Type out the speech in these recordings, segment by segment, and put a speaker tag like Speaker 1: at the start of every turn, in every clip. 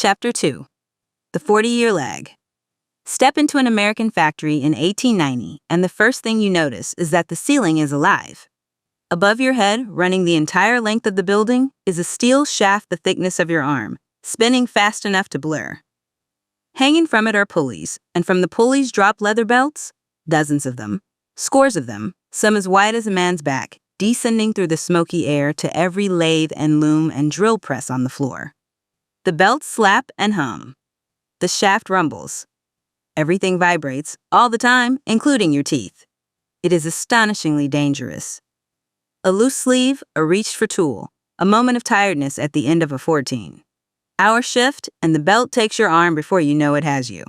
Speaker 1: Chapter 2. The 40-Year Lag. Step into an American factory in 1890, and the first thing you notice is that the ceiling is alive. Above your head, running the entire length of the building, is a steel shaft the thickness of your arm, spinning fast enough to blur. Hanging from it are pulleys, and from the pulleys drop leather belts, dozens of them, scores of them, some as wide as a man's back, descending through the smoky air to every lathe and loom and drill press on the floor. The belts slap and hum. The shaft rumbles. Everything vibrates, all the time, including your teeth. It is astonishingly dangerous. A loose sleeve, a reached for tool, a moment of tiredness at the end of a 14-hour shift, and the belt takes your arm before you know it has you.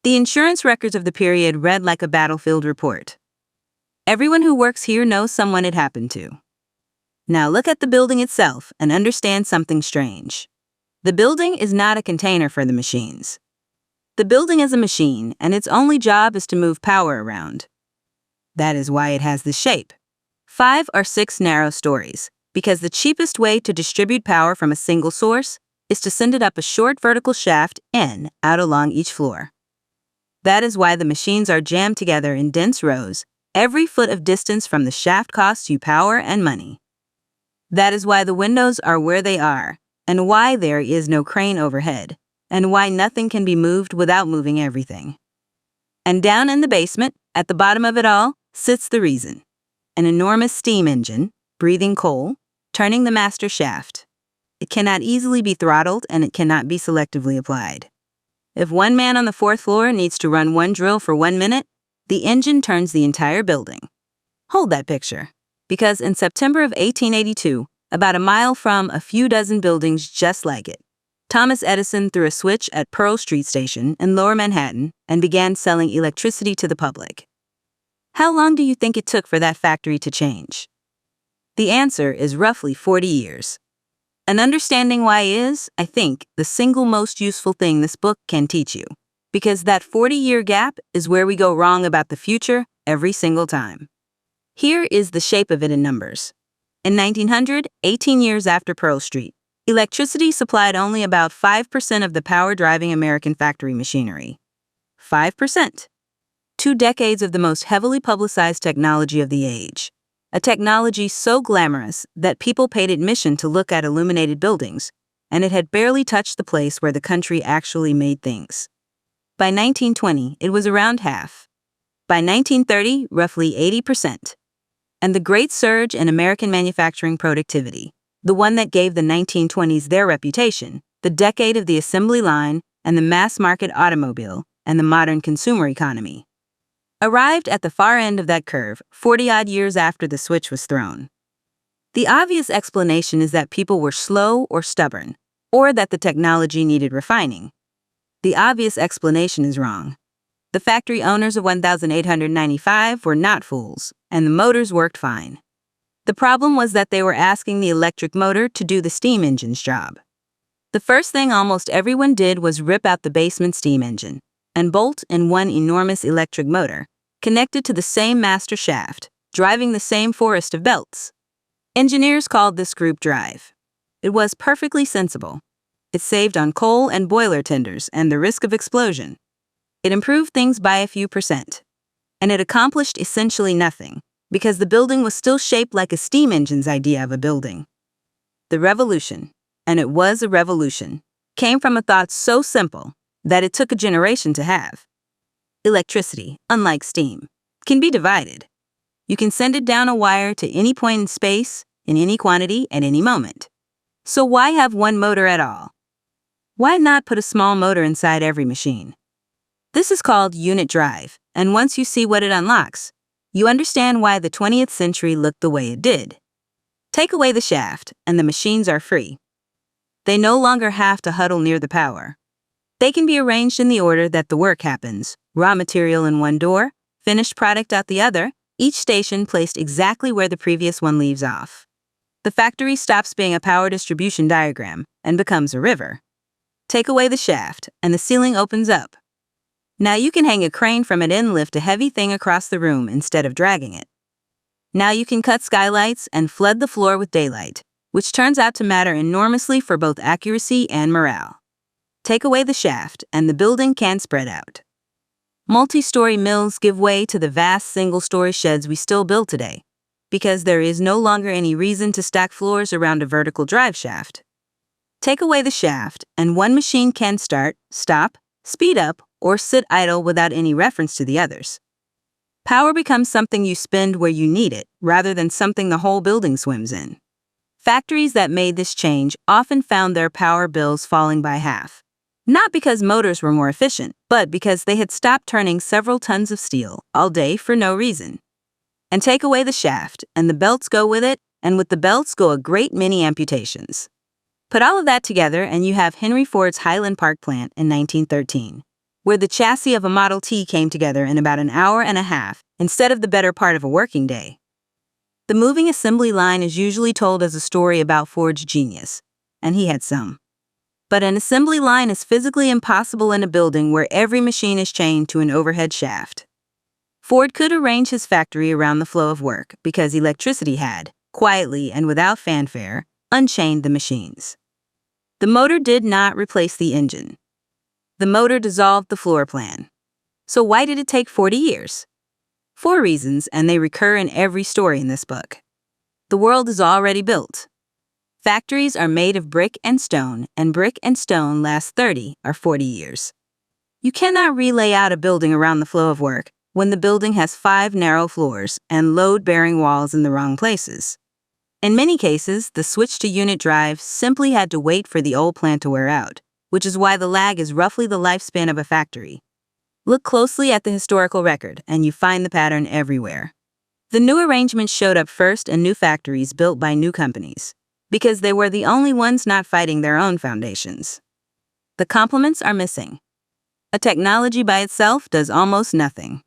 Speaker 1: The insurance records of the period read like a battlefield report. Everyone who works here knows someone it happened to. Now look at the building itself and understand something strange. The building is not a container for the machines. The building is a machine, and its only job is to move power around. That is why it has this shape. 5 or 6 narrow stories, because the cheapest way to distribute power from a single source is to send it up a short vertical shaft out along each floor. That is why the machines are jammed together in dense rows. Every foot of distance from the shaft costs you power and money. That is why the windows are where they are, and why there is no crane overhead, and why nothing can be moved without moving everything. And down in the basement, at the bottom of it all, sits the reason. An enormous steam engine, breathing coal, turning the master shaft. It cannot easily be throttled, and it cannot be selectively applied. If one man on the 4th floor needs to run one drill for 1 minute, the engine turns the entire building. Hold that picture, because in September of 1882, about a mile from a few dozen buildings just like it, Thomas Edison threw a switch at Pearl Street Station in Lower Manhattan and began selling electricity to the public. How long do you think it took for that factory to change? The answer is roughly 40 years. And understanding why is, I think, the single most useful thing this book can teach you, because that 40-year gap is where we go wrong about the future every single time. Here is the shape of it in numbers. In 1900, 18 years after Pearl Street, electricity supplied only about 5% of the power driving American factory machinery. 5%. 2 decades of the most heavily publicized technology of the age. A technology so glamorous that people paid admission to look at illuminated buildings, and it had barely touched the place where the country actually made things. By 1920, it was around half. By 1930, roughly 80%. And the great surge in American manufacturing productivity, the one that gave the 1920s their reputation, the decade of the assembly line and the mass-market automobile and the modern consumer economy, arrived at the far end of that curve 40-odd years after the switch was thrown. The obvious explanation is that people were slow or stubborn, or that the technology needed refining. The obvious explanation is wrong. The factory owners of 1895 were not fools, and the motors worked fine. The problem was that they were asking the electric motor to do the steam engine's job. The first thing almost everyone did was rip out the basement steam engine and bolt in one enormous electric motor, connected to the same master shaft, driving the same forest of belts. Engineers called this group drive. It was perfectly sensible. It saved on coal and boiler tenders and the risk of explosion. It improved things by a few %. And it accomplished essentially nothing, because the building was still shaped like a steam engine's idea of a building. The revolution, and it was a revolution, came from a thought so simple that it took a generation to have. Electricity, unlike steam, can be divided. You can send it down a wire to any point in space, in any quantity, at any moment. So why have one motor at all? Why not put a small motor inside every machine? This is called unit drive, and once you see what it unlocks, you understand why the 20th century looked the way it did. Take away the shaft, and the machines are free. They no longer have to huddle near the power. They can be arranged in the order that the work happens, raw material in one door, finished product out the other, each station placed exactly where the previous one leaves off. The factory stops being a power distribution diagram and becomes a river. Take away the shaft, and the ceiling opens up. Now you can hang a crane from it and lift a heavy thing across the room instead of dragging it. Now you can cut skylights and flood the floor with daylight, which turns out to matter enormously for both accuracy and morale. Take away the shaft, and the building can spread out. Multi-story mills give way to the vast single-story sheds we still build today, because there is no longer any reason to stack floors around a vertical drive shaft. Take away the shaft, and one machine can start, stop, speed up, or sit idle without any reference to the others. Power becomes something you spend where you need it, rather than something the whole building swims in. Factories that made this change often found their power bills falling by half. Not because motors were more efficient, but because they had stopped turning several tons of steel all day for no reason. And take away the shaft, and the belts go with it, and with the belts go a great many amputations. Put all of that together and you have Henry Ford's Highland Park plant in 1913, where the chassis of a Model T came together in about an hour and a half instead of the better part of a working day. The moving assembly line is usually told as a story about Ford's genius, and he had some. But an assembly line is physically impossible in a building where every machine is chained to an overhead shaft. Ford could arrange his factory around the flow of work because electricity had, quietly and without fanfare, unchained the machines. The motor did not replace the engine. The motor dissolved the floor plan. So why did it take 40 years? 4 reasons, and they recur in every story in this book. The world is already built. Factories are made of brick and stone last 30 or 40 years. You cannot relay out a building around the flow of work when the building has 5 narrow floors and load-bearing walls in the wrong places. In many cases, the switch to unit drive simply had to wait for the old plant to wear out, which is why the lag is roughly the lifespan of a factory. Look closely at the historical record, and you find the pattern everywhere. The new arrangements showed up first in new factories built by new companies, because they were the only ones not fighting their own foundations. The complements are missing. A technology by itself does almost nothing.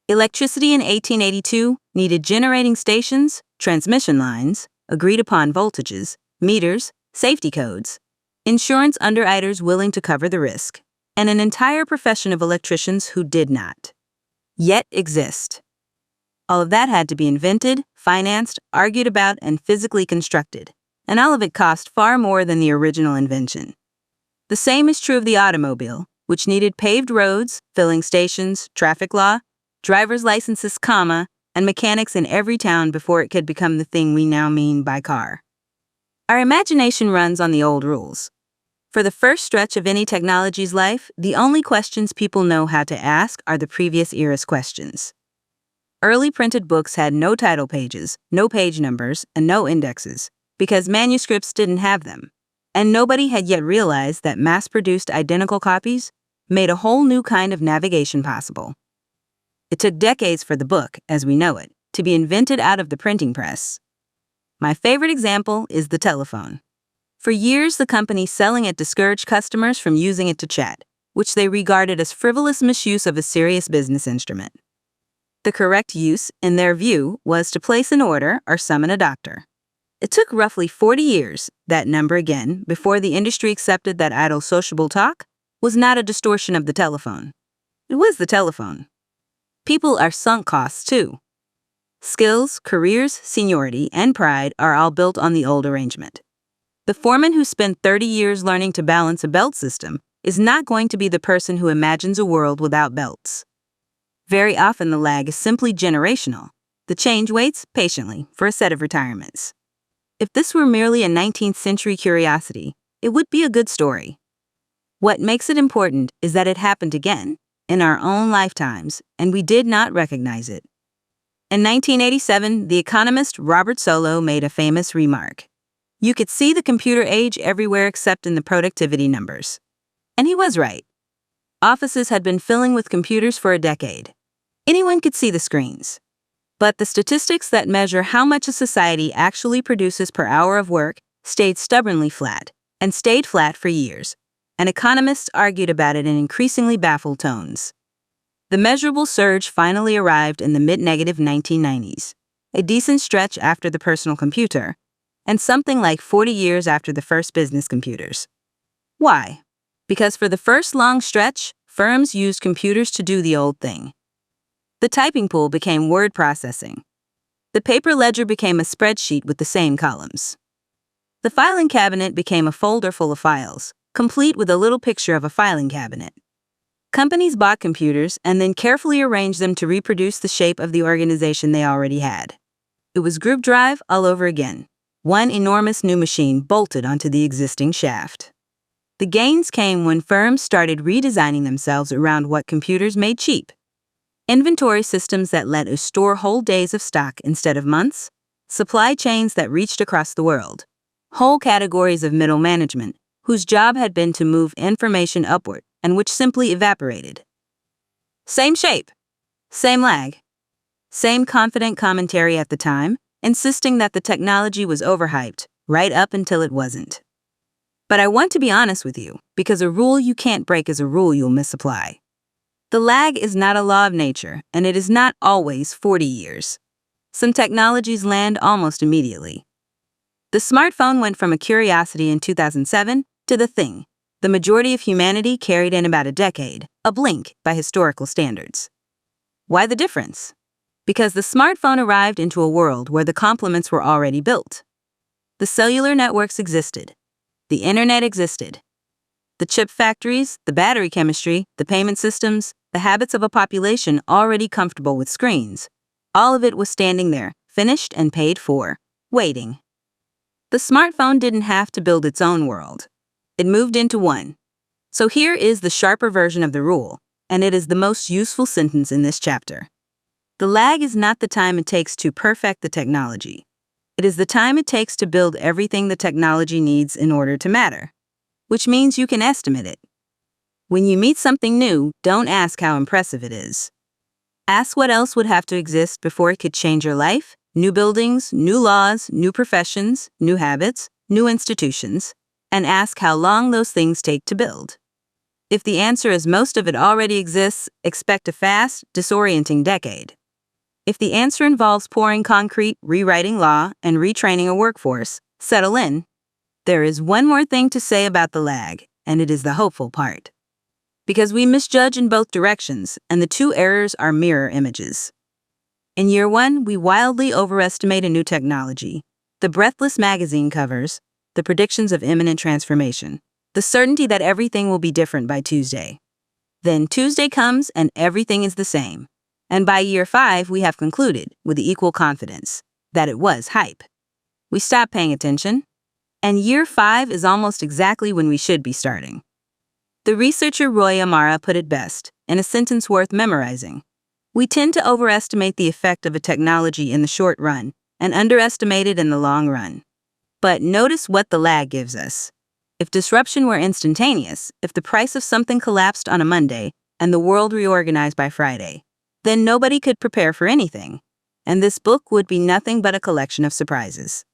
Speaker 1: Electricity in 1882 needed generating stations, transmission lines, agreed-upon voltages, meters, safety codes, insurance underwriters willing to cover the risk, and an entire profession of electricians who did not yet exist. All of that had to be invented, financed, argued about, and physically constructed, and all of it cost far more than the original invention. The same is true of the automobile, which needed paved roads, filling stations, traffic law, driver's licenses, and mechanics in every town before it could become the thing we now mean by car. Our imagination runs on the old rules. For the first stretch of any technology's life, the only questions people know how to ask are the previous era's questions. Early printed books had no title pages, no page numbers, and no indexes, because manuscripts didn't have them, and nobody had yet realized that mass-produced identical copies made a whole new kind of navigation possible. It took decades for the book, as we know it, to be invented out of the printing press. My favorite example is the telephone. For years, the company selling it discouraged customers from using it to chat, which they regarded as frivolous misuse of a serious business instrument. The correct use, in their view, was to place an order or summon a doctor. It took roughly 40 years, that number again, before the industry accepted that idle sociable talk was not a distortion of the telephone. It was the telephone. People are sunk costs, too. Skills, careers, seniority, and pride are all built on the old arrangement. The foreman who spent 30 years learning to balance a belt system is not going to be the person who imagines a world without belts. Very often the lag is simply generational. The change waits patiently for a set of retirements. If this were merely a 19th century curiosity, it would be a good story. What makes it important is that it happened again, in our own lifetimes, and we did not recognize it. In 1987, the economist Robert Solow made a famous remark. You could see the computer age everywhere except in the productivity numbers. And he was right. Offices had been filling with computers for a decade. Anyone could see the screens. But the statistics that measure how much a society actually produces per hour of work stayed stubbornly flat, and stayed flat for years, and economists argued about it in increasingly baffled tones. The measurable surge finally arrived in the mid-negative 1990s, a decent stretch after the personal computer, and something like 40 years after the first business computers. Why? Because for the first long stretch, firms used computers to do the old thing. The typing pool became word processing. The paper ledger became a spreadsheet with the same columns. The filing cabinet became a folder full of files, complete with a little picture of a filing cabinet. Companies bought computers and then carefully arranged them to reproduce the shape of the organization they already had. It was group drive all over again, one enormous new machine bolted onto the existing shaft. The gains came when firms started redesigning themselves around what computers made cheap. Inventory systems that let us store whole days of stock instead of months, supply chains that reached across the world, whole categories of middle management whose job had been to move information upward and which simply evaporated. Same shape, same lag, same confident commentary at the time, insisting that the technology was overhyped, right up until it wasn't. But I want to be honest with you, because a rule you can't break is a rule you'll misapply. The lag is not a law of nature, and it is not always 40 years. Some technologies land almost immediately. The smartphone went from a curiosity in 2007 to the thing the majority of humanity carried in about a decade, a blink by historical standards. Why the difference? Because the smartphone arrived into a world where the complements were already built. The cellular networks existed. The internet existed. The chip factories, the battery chemistry, the payment systems, the habits of a population already comfortable with screens. All of it was standing there, finished and paid for, waiting. The smartphone didn't have to build its own world. It moved into one. So here is the sharper version of the rule, and it is the most useful sentence in this chapter. The lag is not the time it takes to perfect the technology. It is the time it takes to build everything the technology needs in order to matter, which means you can estimate it. When you meet something new, don't ask how impressive it is. Ask what else would have to exist before it could change your life, new buildings, new laws, new professions, new habits, new institutions, and ask how long those things take to build. If the answer is most of it already exists, expect a fast, disorienting decade. If the answer involves pouring concrete, rewriting law, and retraining a workforce, settle in. There is one more thing to say about the lag, and it is the hopeful part. Because we misjudge in both directions, and the two errors are mirror images. In year one, we wildly overestimate a new technology, the breathless magazine covers, the predictions of imminent transformation, the certainty that everything will be different by Tuesday. Then Tuesday comes and everything is the same. And by year 5, we have concluded, with equal confidence, that it was hype. We stop paying attention, and year 5 is almost exactly when we should be starting. The researcher Roy Amara put it best, in a sentence worth memorizing. We tend to overestimate the effect of a technology in the short run, and underestimate it in the long run. But notice what the lag gives us. If disruption were instantaneous, if the price of something collapsed on a Monday, and the world reorganized by Friday, then nobody could prepare for anything, and this book would be nothing but a collection of surprises.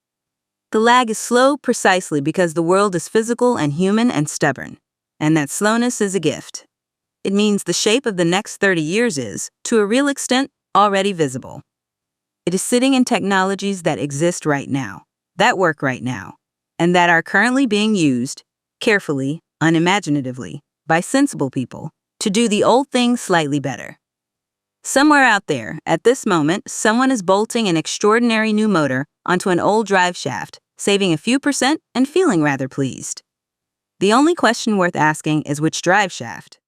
Speaker 1: The lag is slow precisely because the world is physical and human and stubborn, and that slowness is a gift. It means the shape of the next 30 years is, to a real extent, already visible. It is sitting in technologies that exist right now, that work right now, and that are currently being used, carefully, unimaginatively, by sensible people, to do the old thing slightly better. Somewhere out there, at this moment, someone is bolting an extraordinary new motor onto an old drive shaft, saving a few percent and feeling rather pleased. The only question worth asking is which drive shaft.